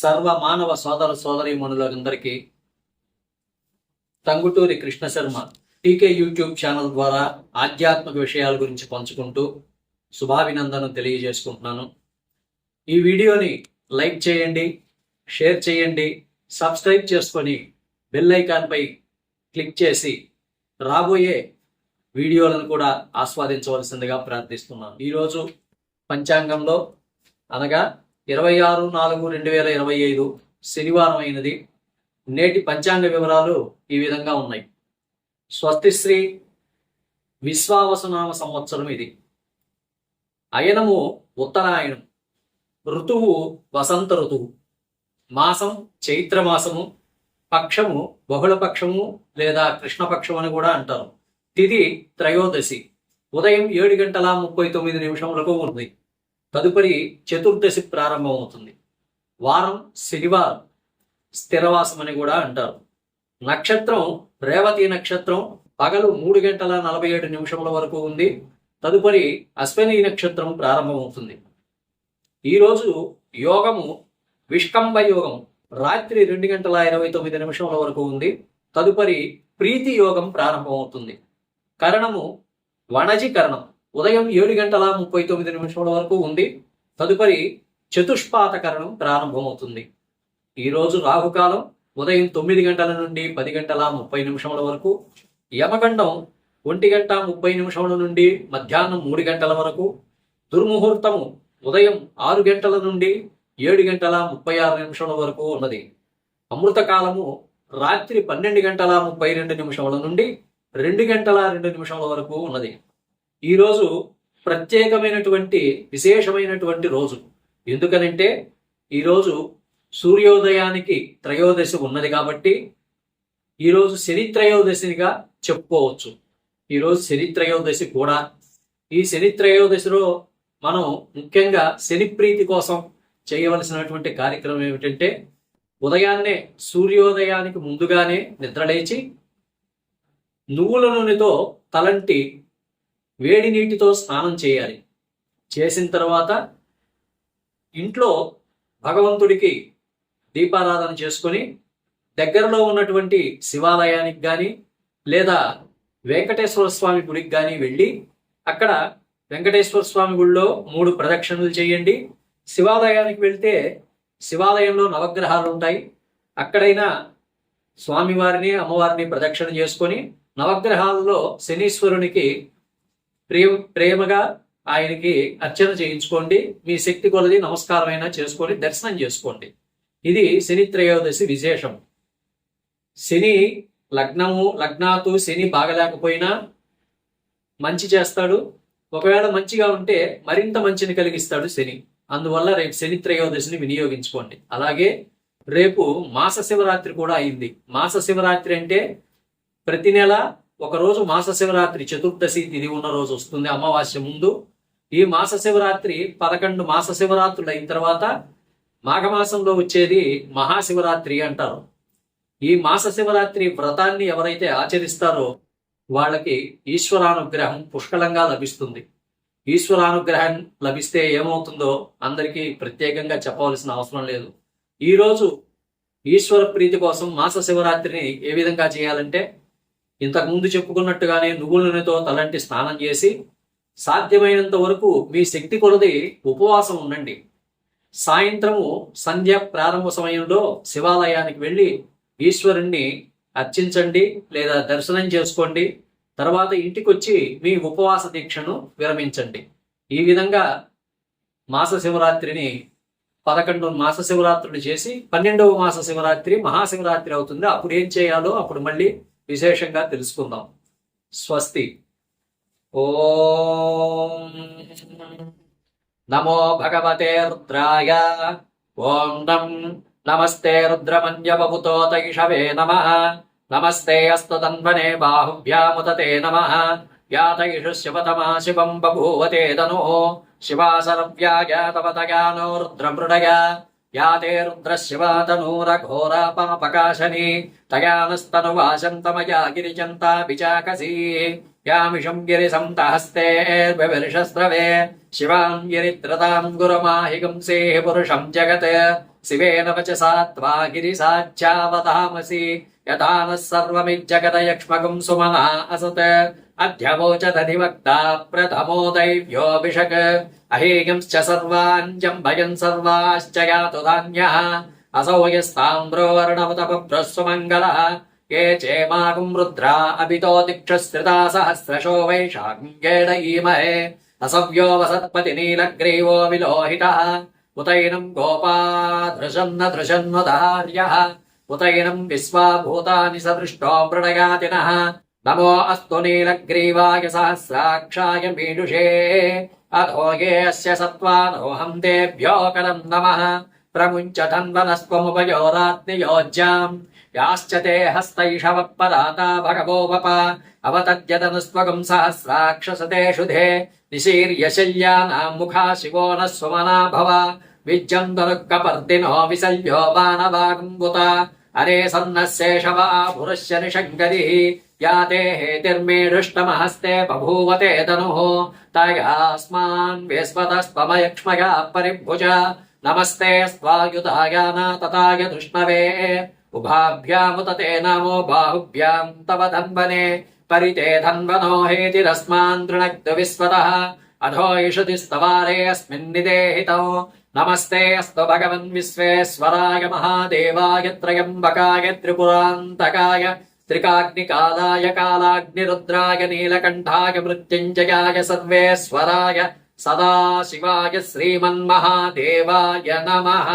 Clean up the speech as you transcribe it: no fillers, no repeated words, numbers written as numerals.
సర్వ మానవ సోదర సోదరీమణులందరికీ టంగుటూరి కృష్ణ శర్మ టీకే యూట్యూబ్ ఛానల్ ద్వారా ఆధ్యాత్మిక విషయాల గురించి పంచుకుంటూ శుభాభినందనలు తెలియజేసుకుంటున్నాను. ఈ వీడియోని లైక్ చేయండి, షేర్ చేయండి, సబ్స్క్రైబ్ చేసుకొని బెల్ ఐకాన్పై క్లిక్ చేసి రాబోయే వీడియోలను కూడా ఆస్వాదించవలసిందిగా ప్రార్థిస్తున్నాను. ఈరోజు పంచాంగంలో అనగా 26/4/2025 శనివారం అయినది. నేటి పంచాంగ వివరాలు ఈ విధంగా ఉన్నాయి. స్వస్తిశ్రీ విశ్వావసునామ సంవత్సరం ఇది. అయనము ఉత్తరాయణం, ఋతువు వసంత ఋతువు, మాసం చైత్రమాసము, పక్షము బహుళపక్షము లేదా కృష్ణపక్షం అని కూడా అంటారు. తిథి త్రయోదశి, ఉదయం 7:39 ఉంది. తదుపరి చతుర్దశి ప్రారంభమవుతుంది. వారం శనివారం, స్థిరవాసం అని కూడా అంటారు. నక్షత్రం రేవతి నక్షత్రం, పగలు 3:47 వరకు ఉంది. తదుపరి అశ్విని నక్షత్రం ప్రారంభమవుతుంది. ఈరోజు యోగము విష్కంభ యోగం, రాత్రి 2:29 వరకు ఉంది. తదుపరి ప్రీతి యోగం ప్రారంభమవుతుంది. కరణము వణజి కరణం, ఉదయం 7:39 వరకు ఉంది. తదుపరి చతుష్పాత కరణం ప్రారంభమవుతుంది. ఈరోజు రాహుకాలం ఉదయం 9 గంటల నుండి 10:30 వరకు, యమగండం 1:30 నుండి మధ్యాహ్నం 3 గంటల వరకు, దుర్ముహూర్తము ఉదయం 6 గంటల నుండి 7:36 వరకు ఉన్నది. అమృతకాలము రాత్రి 12:32 నుండి 2:02 వరకు ఉన్నది. ఈరోజు ప్రత్యేకమైనటువంటి విశేషమైనటువంటి రోజు. ఎందుకనంటే ఈరోజు సూర్యోదయానికి త్రయోదశి ఉన్నది కాబట్టి ఈరోజు శని త్రయోదశిగా చెప్పుకోవచ్చు. ఈరోజు శని త్రయోదశి కూడా. ఈ శని త్రయోదశిలో మనం ముఖ్యంగా శని ప్రీతి కోసం చేయవలసినటువంటి కార్యక్రమం ఏమిటంటే, ఉదయాన్నే సూర్యోదయానికి ముందుగానే నిద్రలేచి నువ్వుల నూనెతో తలంటి వేడి నీటితో స్నానం చేయాలి. చేసిన తర్వాత ఇంట్లో భగవంతుడికి దీపారాధన చేసుకొని దగ్గరలో ఉన్నటువంటి శివాలయానికి కానీ లేదా వెంకటేశ్వర స్వామి గుడికి కానీ వెళ్ళి అక్కడ వెంకటేశ్వర స్వామి గుడిలో 3 ప్రదక్షిణలు చేయండి. శివాలయానికి వెళ్తే శివాలయంలో నవగ్రహాలు ఉంటాయి. అక్కడైనా స్వామివారిని అమ్మవారిని ప్రదక్షిణ చేసుకొని నవగ్రహాలలో శనీశ్వరునికి ప్రేమగా ఆయనకి అర్చన చేయించుకోండి. మీ శక్తి కొలది నమస్కారమైనా చేసుకొని దర్శనం చేసుకోండి. ఇది శని త్రయోదశి విశేషం. శని లగ్నాతు శని బాగలేకపోయినా మంచి చేస్తాడు. ఒకవేళ మంచిగా ఉంటే మరింత మంచిని కలిగిస్తాడు శని. అందువల్ల రేపు శని త్రయోదశిని వినియోగించుకోండి. అలాగే రేపు మాస శివరాత్రి కూడా అయింది. మాస శివరాత్రి అంటే ప్రతి నెల ఒకరోజు మాస శివరాత్రి చతుర్దశి తిథి ఉన్న రోజు వస్తుంది, అమావాస్య ముందు. ఈ మాస శివరాత్రి 11 మాస శివరాత్రులు అయిన తర్వాత మాఘమాసంలో వచ్చేది మహాశివరాత్రి అంటారు. ఈ మాస శివరాత్రి వ్రతాన్ని ఎవరైతే ఆచరిస్తారో వాళ్ళకి ఈశ్వరానుగ్రహం పుష్కలంగా లభిస్తుంది. ఈశ్వరానుగ్రహం లభిస్తే ఏమవుతుందో అందరికీ ప్రత్యేకంగా చెప్పవలసిన అవసరం లేదు. ఈరోజు ఈశ్వర ప్రీతి కోసం మాస శివరాత్రిని ఏ విధంగా చేయాలంటే, ఇంతకుముందు చెప్పుకున్నట్టుగానే నువ్వుల నూనెతో తలంటి స్నానం చేసి సాధ్యమైనంత వరకు మీ శక్తి కొలది ఉపవాసం ఉండండి. సాయంత్రము సంధ్య ప్రారంభ సమయంలో శివాలయానికి వెళ్ళి ఈశ్వరుణ్ణి అర్చించండి లేదా దర్శనం చేసుకోండి. తర్వాత ఇంటికి వచ్చి మీ ఉపవాస దీక్షను విరమించండి. ఈ విధంగా మాస శివరాత్రిని 11 మాస శివరాత్రులు చేసి 12వ మాస శివరాత్రి మహాశివరాత్రి అవుతుంది. అప్పుడు ఏం చేయాలో అప్పుడు మళ్ళీ విశేషంగా తెలుసుకుందాం. స్వస్తి. ఓం నమో భగవతే రుద్రాయ. ఓం నమస్తే రుద్రమన్యవపుతోతైషవే నమః. నమస్తే అస్తతన్వనే బాహుభ్యాముదతే నమః. యాతైషు శివతమా శివం బభూవతే తనో. శివాసరవ్యాయాతవతగానో రుద్రమృడయ. యాతే రుద్రశివాతనూరఘోరా పాపకాశని. తయానస్తనువాశంతమయా గిరిచంతా విచాకసీ. యామిషం గిరిసంతహస్తే వివర్షస్రవే. शिवां गिरित्रतां गुरुमाहिगुंसेः पुरुषं जगत् शिवेन वचसा त्वा गिरिसाध्यावतामसि यथा नः सर्वमिज्जगदयक्ष्मगुं सुमना असत् अध्यवोचदधिवक्ता प्रथमो दैव्योऽभिषक् अहेयंश्च सर्वाञ्जम्भयन् सर्वाश्च यातु धान्यः असौ यस्ताम्रो वर्णवतपभ्रस्वमङ्गलः ये चेमागुं रुद्रा अभितो दिक्षस्त्रिता सहस्रशो वैशाख्येण ईमहे असव्यो वसत्पतिनीलग्रीवो विलोहितः उतैनं गोपा धृशन्न धृशन्वधार्यः उतैनं विश्वाभूतानि सदृष्टो मृडयातिनः नमो अस्तु नीलग्रीवाय सहस्राक्षाय मीडुषे अधो ये अस्य सत्त्वानोऽहं तेभ्यो करं नमः प्रमुञ्च धन्वनस्त्वमुपयोरात्नियोज्याम् याश्च ते हस्तैषवपराता भगवोपप अवतद्यदनुस्त्वगुं सहस्राक्षसते शुधे निशीर्यशल्यानां मुखा शिवो नः सुमना भव विज्जन्तनुकपर्दिनो विसल्यो बाणवागुम्बुत अरे सन्नः शेषवा पुरुष्य निषङ्गदिः या ते हेतिर्मेढुष्टमहस्ते बभूवते तनुः तयास्मान् विस्वतस्त्वमयक्ष्मया परिभुज नमस्ते स्वायुधाय नातताय धृष्णवे उभाभ्यामुतते नमो बाहुभ्यां तव धन्वने परिते धन्वनो हेतिरस्मान् तृणक्तु विस्वतः अधो इषुतिस्तवारे अस्मिन्निदेहितो नमस्ते अस्तु भगवन् विश्वेश्वराय महादेवाय त्र्यम्बकाय त्रिपुरान्तकाय त्रिकाग्निकालाय कालाग्निरुद्राय नीलकण्ठाय मृत्युञ्जयाय सर्वेश्वराय सदाशिवाय श्रीमन्महादेवाय नमः।